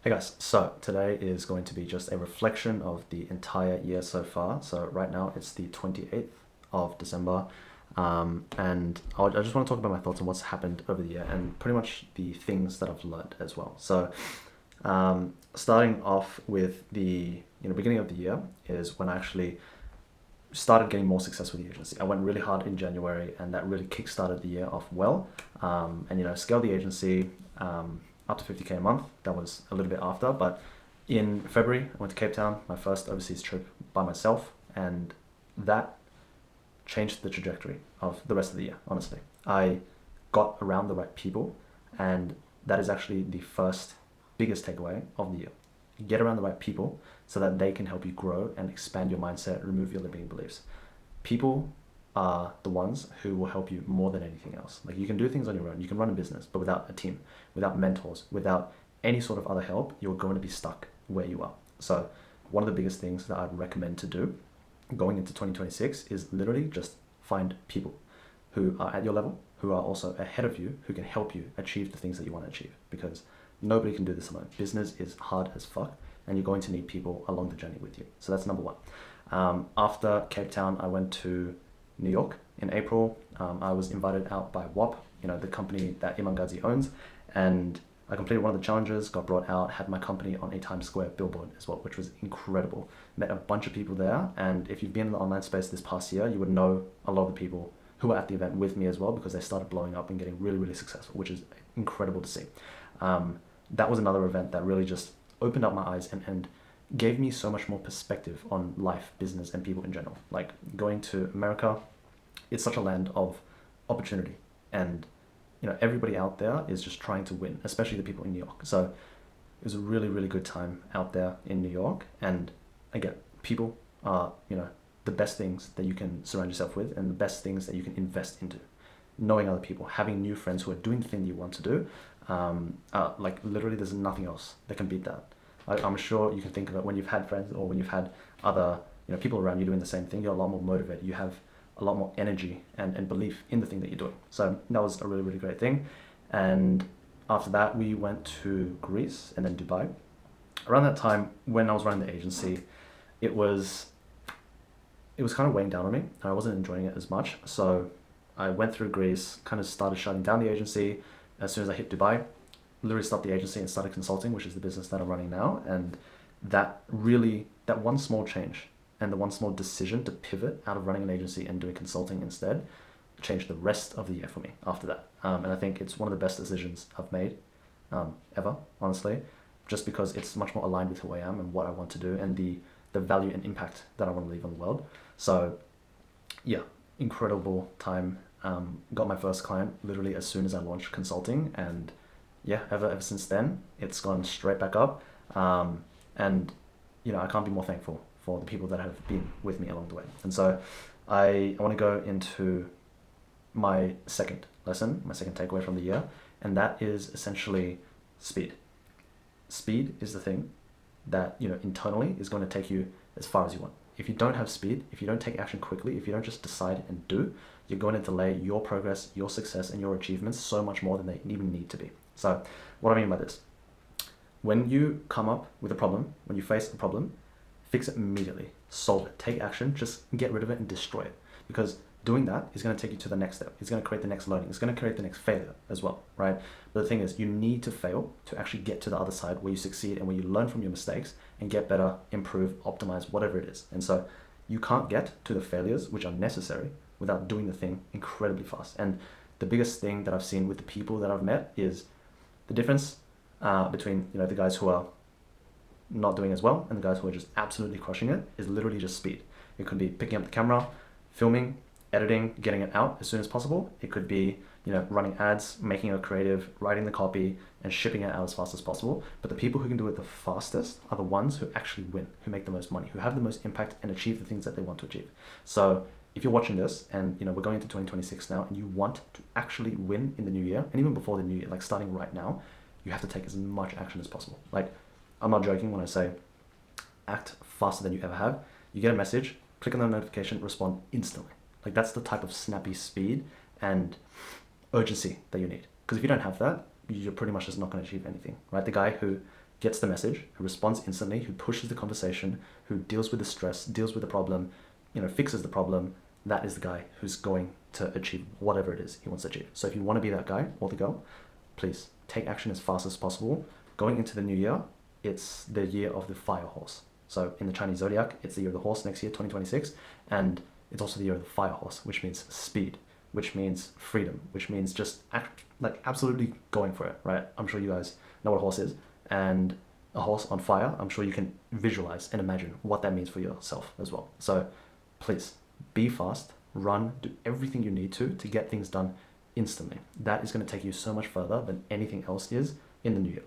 Hey guys, so today is going to be just a reflection of the entire year so far. So right now it's the 28th of December, and I just want to talk about my thoughts on what's happened over the year and pretty much the things that I've learned as well. So starting off with the beginning of the year is when I actually started getting more success with the agency. I went really hard in January, and that really kick-started the year off well. And scaled the agency up to 50K a month. That was a little bit after, but in February, I went to Cape Town, my first overseas trip by myself, and that changed the trajectory of the rest of the year. Honestly, I got around the right people, and that is actually the first biggest takeaway of the year. Get around the right people so that they can help you grow and expand your mindset, remove your limiting beliefs. People are the ones who will help you more than anything else. Like, you can do things on your own, you can run a business, but without a team, without mentors, without any sort of other help, you're going to be stuck where you are. So one of the biggest things that I'd recommend to do going into 2026 is literally just find people who are at your level, who are also ahead of you, who can help you achieve the things that you want to achieve, because nobody can do this alone. Business is hard as fuck, and you're going to need people along the journey with you. So that's number one. After Cape Town, I went to New York in April. I was invited out by WAP, the company that Iman Ghazi owns, and I completed one of the challenges, got brought out, had my company on a Times Square billboard as well, which was incredible. Met a bunch of people there, and if you've been in the online space this past year, you would know a lot of the people who were at the event with me as well, because they started blowing up and getting really, really successful, which is incredible to see. That was another event that really just opened up my eyes and gave me so much more perspective on life, business, and people in general. Like, going to America, it's such a land of opportunity, and everybody out there is just trying to win, especially the people in New York. So it was a really, really good time out there in New York. And again, people are the best things that you can surround yourself with, and the best things that you can invest into. Knowing other people, having new friends who are doing the thing you want to do, like, literally there's nothing else that can beat that. I'm sure you can think of it when you've had friends, or when you've had other people around you doing the same thing. You're a lot more motivated, you have a lot more energy and belief in the thing that you're doing. So that was a really, really great thing. And after that, we went to Greece and then Dubai. Around that time, when I was running the agency, it was kind of weighing down on me. I wasn't enjoying it as much. So I went through Greece, kind of started shutting down the agency. As soon as I hit Dubai, literally stopped the agency and started consulting, which is the business that I'm running now. And that one small change and the one small decision to pivot out of running an agency and doing consulting instead changed the rest of the year for me after that. And I think it's one of the best decisions I've made ever, honestly, just because it's much more aligned with who I am and what I want to do, and the value and impact that I want to leave on the world. So yeah, incredible time. Got my first client literally as soon as I launched consulting, and yeah, ever since then, it's gone straight back up. And I can't be more thankful for the people that have been with me along the way. And so I want to go into my second lesson, my second takeaway from the year, and that is essentially speed. Speed is the thing that internally is going to take you as far as you want. If you don't have speed, if you don't take action quickly, if you don't just decide and do, you're going to delay your progress, your success, and your achievements so much more than they even need to be. So what I mean by this: when you come up with a problem, when you face a problem, fix it immediately, solve it, take action, just get rid of it and destroy it. Because doing that is going to take you to the next step. It's going to create the next learning. It's going to create the next failure as well, right? But the thing is, you need to fail to actually get to the other side where you succeed and where you learn from your mistakes and get better, improve, optimize, whatever it is. And so you can't get to the failures, which are necessary, without doing the thing incredibly fast. And the biggest thing that I've seen with the people that I've met is the difference between the guys who are not doing as well and the guys who are just absolutely crushing it is literally just speed. It could be picking up the camera, filming, editing, getting it out as soon as possible. It could be running ads, making a creative, writing the copy, and shipping it out as fast as possible. But the people who can do it the fastest are the ones who actually win, who make the most money, who have the most impact and achieve the things that they want to achieve. So if you're watching this and we're going into 2026 now, and you want to actually win in the new year, and even before the new year, like starting right now, you have to take as much action as possible. Like, I'm not joking when I say act faster than you ever have. You get a message, click on the notification, respond instantly. Like, that's the type of snappy speed and urgency that you need. Because if you don't have that, you're pretty much just not going to achieve anything, right? The guy who gets the message, who responds instantly, who pushes the conversation, who deals with the stress, deals with the problem, fixes the problem, that is the guy who's going to achieve whatever it is he wants to achieve. So if you want to be that guy or the girl, please take action as fast as possible. Going into the new year, it's the year of the fire horse. So in the Chinese zodiac, it's the year of the horse next year, 2026, and it's also the year of the fire horse, which means speed, which means freedom, which means just absolutely going for it, right? I'm sure you guys know what a horse is, and a horse on fire, I'm sure you can visualize and imagine what that means for yourself as well. So please be fast, run, do everything you need to get things done instantly. That is going to take you so much further than anything else is in the new year.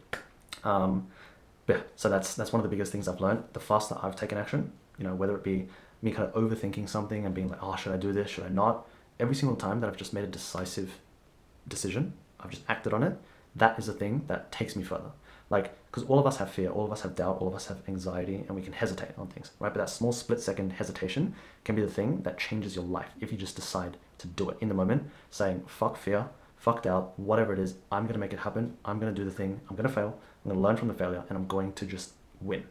But yeah, so that's one of the biggest things I've learned. The faster I've taken action, whether it be me kind of overthinking something and being like, oh, should I do this? Should I not? Every single time that I've just made a decisive decision, I've just acted on it. That is the thing that takes me further. Because all of us have fear, all of us have doubt, all of us have anxiety, and we can hesitate on things, right? But that small split-second hesitation can be the thing that changes your life if you just decide to do it in the moment, saying, fuck fear, fuck doubt, whatever it is, I'm going to make it happen. I'm going to do the thing. I'm going to fail. I'm going to learn from the failure, and I'm going to just win.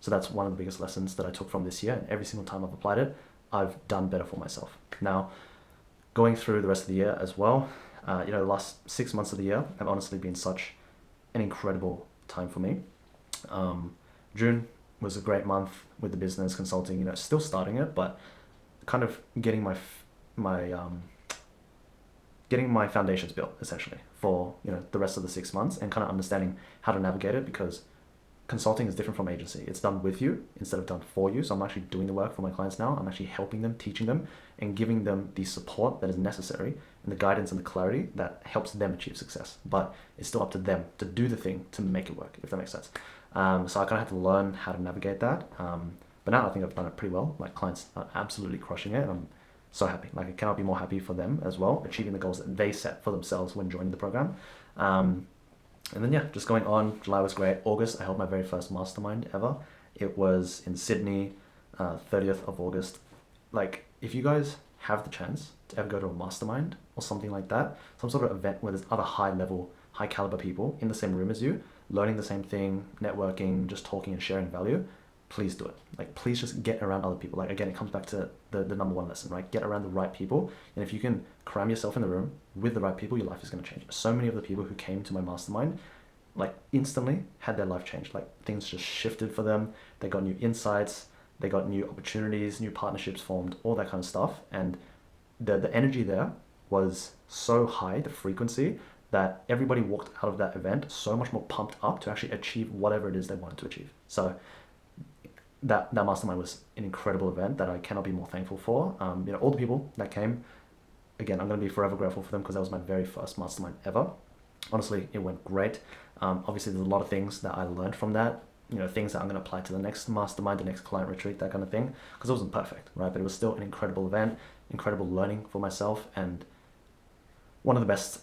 So that's one of the biggest lessons that I took from this year, and every single time I've applied it, I've done better for myself. Now, going through the rest of the year as well, the last 6 months of the year have honestly been such an incredible time for me. June was a great month with the business consulting, still starting it, but kind of getting my foundations built essentially for the rest of the 6 months, and kind of understanding how to navigate it, because consulting is different from agency. It's done with you instead of done for you. So I'm actually doing the work for my clients now. I'm actually helping them, teaching them, and giving them the support that is necessary and the guidance and the clarity that helps them achieve success. But it's still up to them to do the thing to make it work, if that makes sense. So I kind of had to learn how to navigate that. But now I think I've done it pretty well. My clients are absolutely crushing it. And I'm so happy. I cannot be more happy for them as well, achieving the goals that they set for themselves when joining the program. And then, just going on, July was great. August, I held my very first mastermind ever. It was in Sydney, 30th of August. If you guys have the chance to ever go to a mastermind or something like that, some sort of event where there's other high caliber people in the same room as you, learning the same thing, networking, just talking and sharing value, please do it. Please just get around other people. Again, it comes back to the number one lesson, right? Get around the right people. And if you can cram yourself in the room with the right people, your life is going to change. So many of the people who came to my mastermind, instantly had their life changed. Things just shifted for them. They got new insights. They got new opportunities, new partnerships formed, all that kind of stuff. And the energy there was so high, the frequency, that everybody walked out of that event so much more pumped up to actually achieve whatever it is they wanted to achieve. So that mastermind was an incredible event that I cannot be more thankful for. All the people that came, again, I'm going to be forever grateful for them, because that was my very first mastermind ever. Honestly, it went great. Obviously, there's a lot of things that I learned from that, things that I'm going to apply to the next mastermind, the next client retreat, that kind of thing, because it wasn't perfect, right? But it was still an incredible event, incredible learning for myself, and one of the best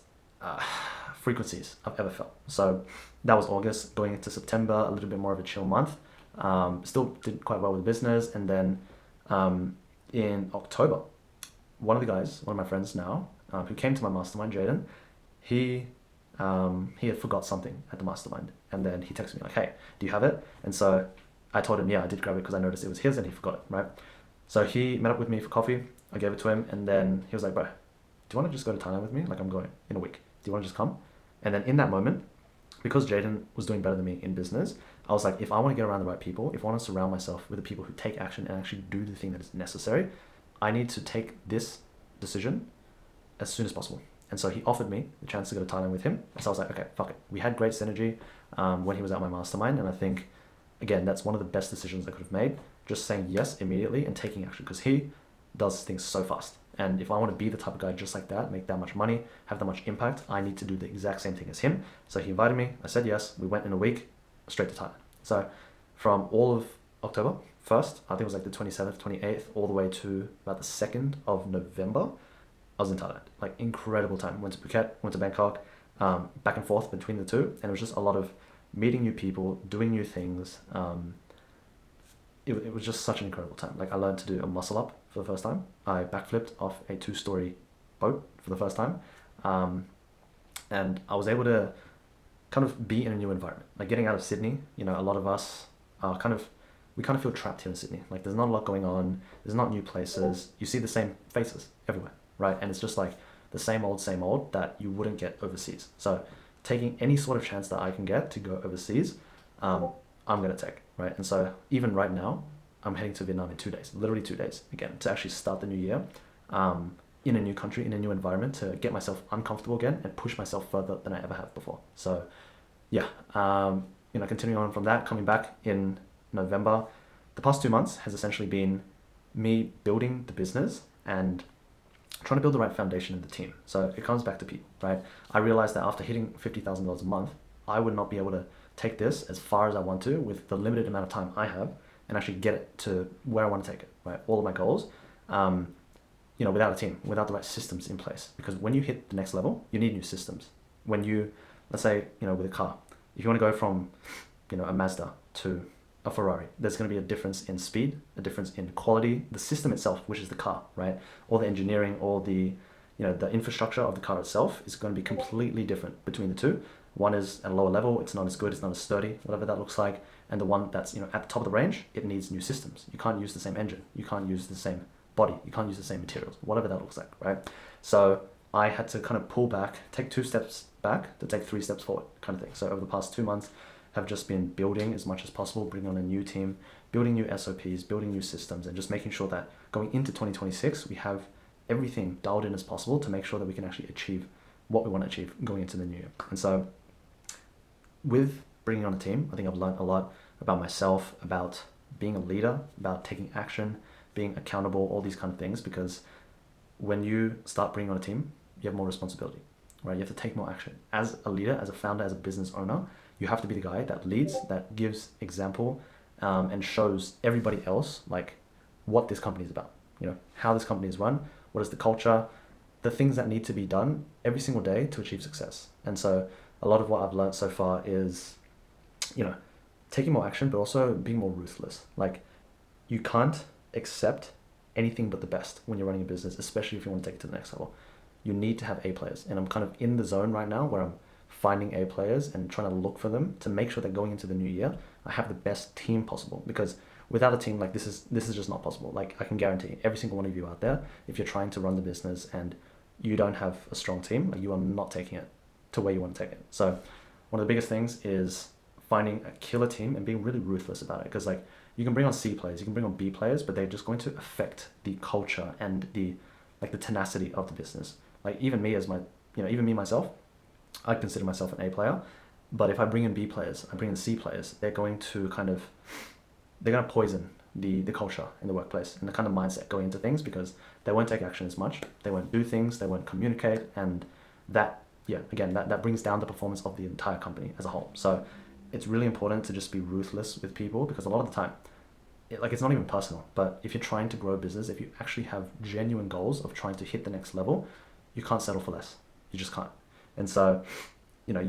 frequencies I've ever felt. So that was August. Going into September, a little bit more of a chill month. Still did quite well with business. And then in October, one of my friends now, who came to my mastermind, Jaden, he had forgot something at the mastermind. And then he texted me like, hey, do you have it? And so I told him, yeah, I did grab it because I noticed it was his and he forgot it, right? So he met up with me for coffee. I gave it to him. And then he was like, bro, do you want to just go to Thailand with me? I'm going in a week. Do you want to just come? And then in that moment, because Jaden was doing better than me in business, I was like, if I want to get around the right people, if I want to surround myself with the people who take action and actually do the thing that is necessary, I need to take this decision as soon as possible. And so he offered me the chance to go to Thailand with him. And so I was like, okay, fuck it. We had great synergy when he was at my mastermind. And I think, again, that's one of the best decisions I could have made. Just saying yes immediately and taking action, because he does things so fast. And if I want to be the type of guy just like that, make that much money, have that much impact, I need to do the exact same thing as him. So he invited me. I said yes. We went in a week straight to Thailand. So from all of October 1st, I think it was the 27th, 28th, all the way to about the 2nd of November, I was in Thailand. Incredible time. Went to Phuket, went to Bangkok, back and forth between the two. And it was just a lot of meeting new people, doing new things. It was just such an incredible time. I learned to do a muscle up for the first time. I backflipped off a 2-story boat for the first time. And I was able to kind of be in a new environment. Like getting out of Sydney, you know, a lot of us are we kind of feel trapped here in Sydney. Like there's not a lot going on. There's not new places. You see the same faces everywhere, right? And it's just like the same old that you wouldn't get overseas. So taking any sort of chance that I can get to go overseas, I'm going to take, right? And so even right now, I'm heading to Vietnam in 2 days, literally 2 days, again, to actually start the new year in a new country, in a new environment, to get myself uncomfortable again and push myself further than I ever have before. So yeah, you know, continuing on from that, coming back in November, the past 2 months has essentially been me building the business and trying to build the right foundation in the team. So it comes back to people, right? I realized that after hitting $50,000 a month, I would not be able to take this as far as I want to with the limited amount of time I have and actually get it to where I want to take it, right? All of my goals, you know, without a team, without the right systems in place. Because when you hit the next level, you need new systems. When you, let's say, you know, with a car, if you want to go from, you know, a Mazda to a Ferrari, there's going to be a difference in speed, a difference in quality, the system itself, which is the car, right? All the engineering, all the, you know, the infrastructure of the car itself is going to be completely different between the two. One is at a lower level, it's not as good, it's not as sturdy, whatever that looks like. And the one that's, you know, at the top of the range, it needs new systems. You can't use the same engine, you can't use the same body, you can't use the same materials, whatever that looks like, right? So I had to kind of pull back, take 2 steps back to take 3 steps forward, kind of thing. So over the past 2 months, have just been building as much as possible, bringing on a new team, building new SOPs, building new systems, and just making sure that going into 2026, we have everything dialed in as possible to make sure that we can actually achieve what we want to achieve going into the new year. And so with bringing on a team, I think I've learned a lot about myself, about being a leader, about taking action, being accountable, all these kind of things, because when you start bringing on a team, you have more responsibility, right? You have to take more action. As a leader, as a founder, as a business owner, you have to be the guy that leads, that gives example, and shows everybody else like what this company is about, you know, how this company is run, what is the culture, the things that need to be done every single day to achieve success. And so a lot of what I've learned so far is, you know, taking more action, but also being more ruthless. Like you can't accept anything but the best when you're running a business, especially if you want to take it to the next level. You need to have A players. And I'm kind of in the zone right now where I'm finding A players and trying to look for them to make sure that going into the new year, I have the best team possible. Because without a team, like this is just not possible. Like I can guarantee every single one of you out there, if you're trying to run the business and you don't have a strong team, like you are not taking it to where you want to take it. So one of the biggest things is finding a killer team and being really ruthless about it. Because like you can bring on C players, you can bring on B players, but they're just going to affect the culture and the tenacity of the business. Like even me as even me myself, I consider myself an A player, but if I bring in B players, I bring in C players, they're going to poison the culture in the workplace and the kind of mindset going into things, because they won't take action as much, they won't do things, they won't communicate, and that brings down the performance of the entire company as a whole. So it's really important to just be ruthless with people, because a lot of the time, it's not even personal, but if you're trying to grow a business, if you actually have genuine goals of trying to hit the next level, you can't settle for less. You just can't. And so, you know,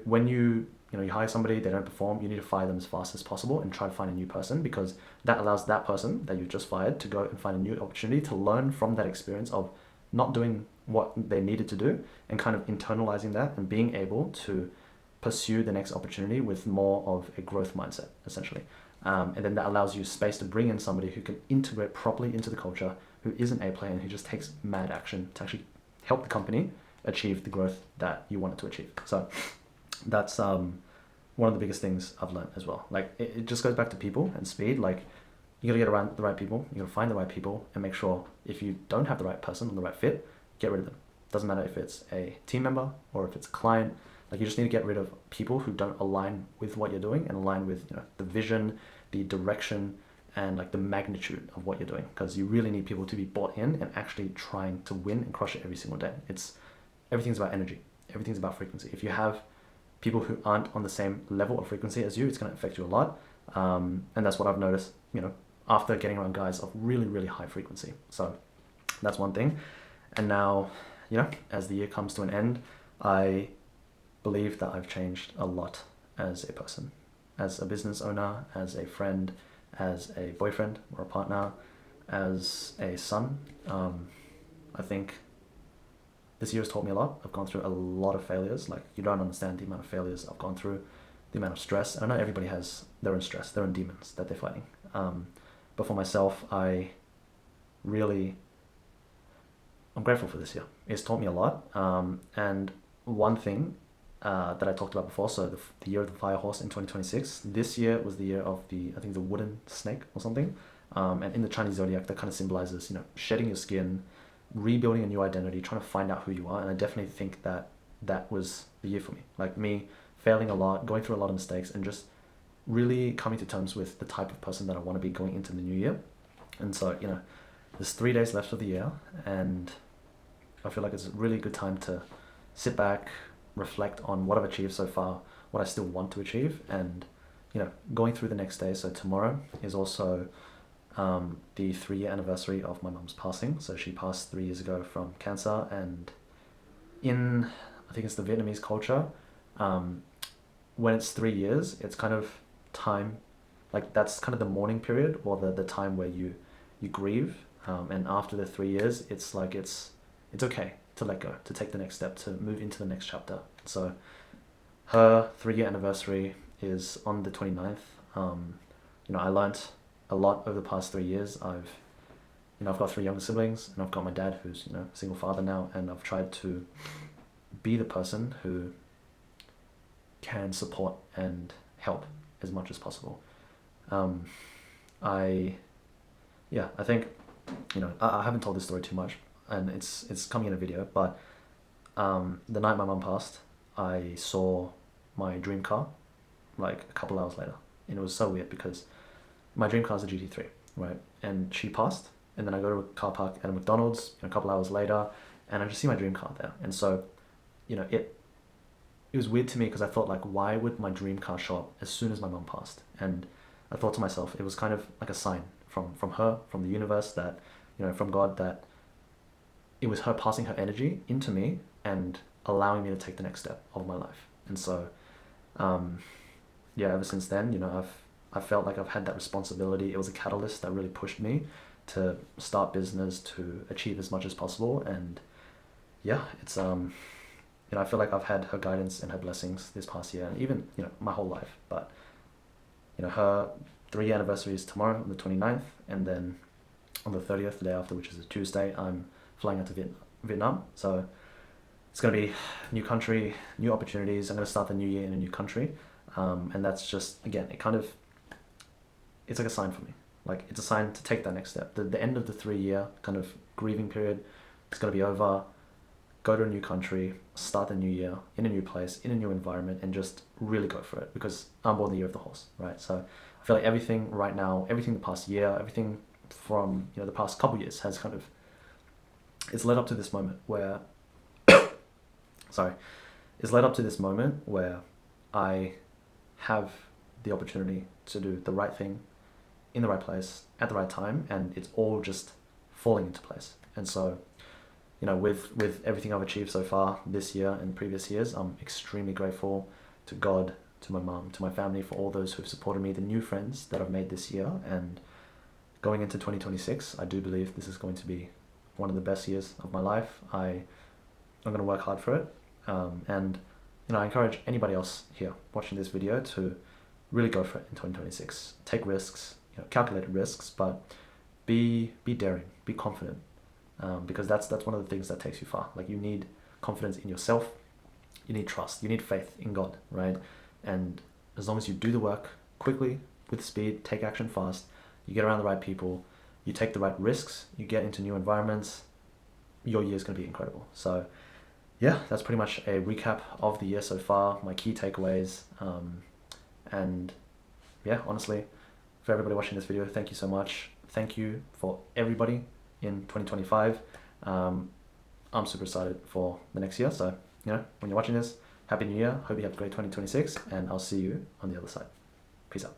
when you hire somebody, they don't perform, you need to fire them as fast as possible and try to find a new person, because that allows that person that you've just fired to go and find a new opportunity to learn from that experience of not doing what they needed to do, and kind of internalizing that and being able to pursue the next opportunity with more of a growth mindset, essentially. And then that allows you space to bring in somebody who can integrate properly into the culture, who is an A player and who just takes mad action to actually help the company achieve the growth that you want it to achieve. So that's one of the biggest things I've learned as well. Like it just goes back to people and speed. Like you gotta get around the right people, you gotta find the right people, and make sure if you don't have the right person or the right fit, get rid of them. Doesn't matter if it's a team member or if it's a client. Like you just need to get rid of people who don't align with what you're doing and align with, you know, the vision, the direction, and like the magnitude of what you're doing. Because you really need people to be bought in and actually trying to win and crush it every single day. Everything's about energy. Everything's about frequency. If you have people who aren't on the same level of frequency as you, it's going to affect you a lot. And that's what I've noticed, you know, after getting around guys of really, really high frequency. So that's one thing. And now, you know, as the year comes to an end, I believe that I've changed a lot as a person, as a business owner, as a friend, as a boyfriend or a partner, as a son. I think this year has taught me a lot. I've gone through a lot of failures. Like, you don't understand the amount of failures I've gone through, the amount of stress. And I know everybody has their own stress, their own demons that they're fighting. But for myself, I'm grateful for this year. It's taught me a lot. And one thing that I talked about before, so the year of the fire horse in 2026, this year was the year of I think the wooden snake or something. And in the Chinese zodiac, that kind of symbolizes, shedding your skin, rebuilding a new identity, trying to find out who you are. And I definitely think that was the year for me. Like, me failing a lot, going through a lot of mistakes, and just really coming to terms with the type of person that I want to be going into the new year. And so, there's 3 days left of the year, and I feel like it's a really good time to sit back, reflect on what I've achieved so far, what I still want to achieve, and going through the next day. So tomorrow is also the 3-year anniversary of my mum's passing. So she passed 3 years ago from cancer, and I think it's the Vietnamese culture, when it's 3 years, it's kind of time, like that's kind of the mourning period, or the time where you grieve, and after the 3 years, it's like it's okay to let go, to take the next step, to move into the next chapter. So her 3-year anniversary is on the 29th. I learnt a lot over the past 3 years. I've got 3 younger siblings, and I've got my dad, who's a single father now, and I've tried to be the person who can support and help as much as possible. I think I haven't told this story too much, and it's coming in a video, but the night my mum passed, I saw my dream car like a couple hours later, and it was so weird because my dream car is a GT3, right? And she passed, and then I go to a car park at a McDonald's a couple hours later, and I just see my dream car there. And so it was weird to me, because I thought, like, why would my dream car show up as soon as my mum passed? And I thought to myself, it was kind of like a sign from her, from the universe, that from God, that it was her passing her energy into me and allowing me to take the next step of my life. And so ever since then, I felt like I've had that responsibility. It was a catalyst that really pushed me to start business, to achieve as much as possible. And it's I feel like I've had her guidance and her blessings this past year, and even my whole life. But her 3-year anniversary is tomorrow on the 29th, and then on the 30th, the day after, which is a Tuesday, I'm flying out to Vietnam. So it's going to be new country, new opportunities. I'm going to start the new year in a new country, and that's just, again, it's like a sign for me. Like, it's a sign to take that next step. The end of the 3-year kind of grieving period is going to be over. Go to a new country, start the new year in a new place, in a new environment, and just really go for it, because I'm born the year of the horse, right? So I feel like everything right now, everything the past year, everything from the past couple years has kind of, it's led up to this moment where it's led up to this moment where I have the opportunity to do the right thing in the right place at the right time, and it's all just falling into place. And so with everything I've achieved so far this year and previous years, I'm extremely grateful to God, to my mum, to my family, for all those who've supported me, the new friends that I've made this year. And going into 2026, I do believe this is going to be one of the best years of my life. I'm going to work hard for it. And I encourage anybody else here watching this video to really go for it in 2026. Take risks, calculated risks, but be daring, be confident. Because that's one of the things that takes you far. Like, you need confidence in yourself, you need trust, you need faith in God, right? And as long as you do the work quickly, with speed, take action fast, you get around the right people, you take the right risks, you get into new environments, your year is going to be incredible. So that's pretty much a recap of the year so far, my key takeaways, and honestly, for everybody watching this video, thank you so much. Thank you for everybody in 2025. I'm super excited for the next year. So, when you're watching this, Happy New Year. Hope you have a great 2026, and I'll see you on the other side. Peace out.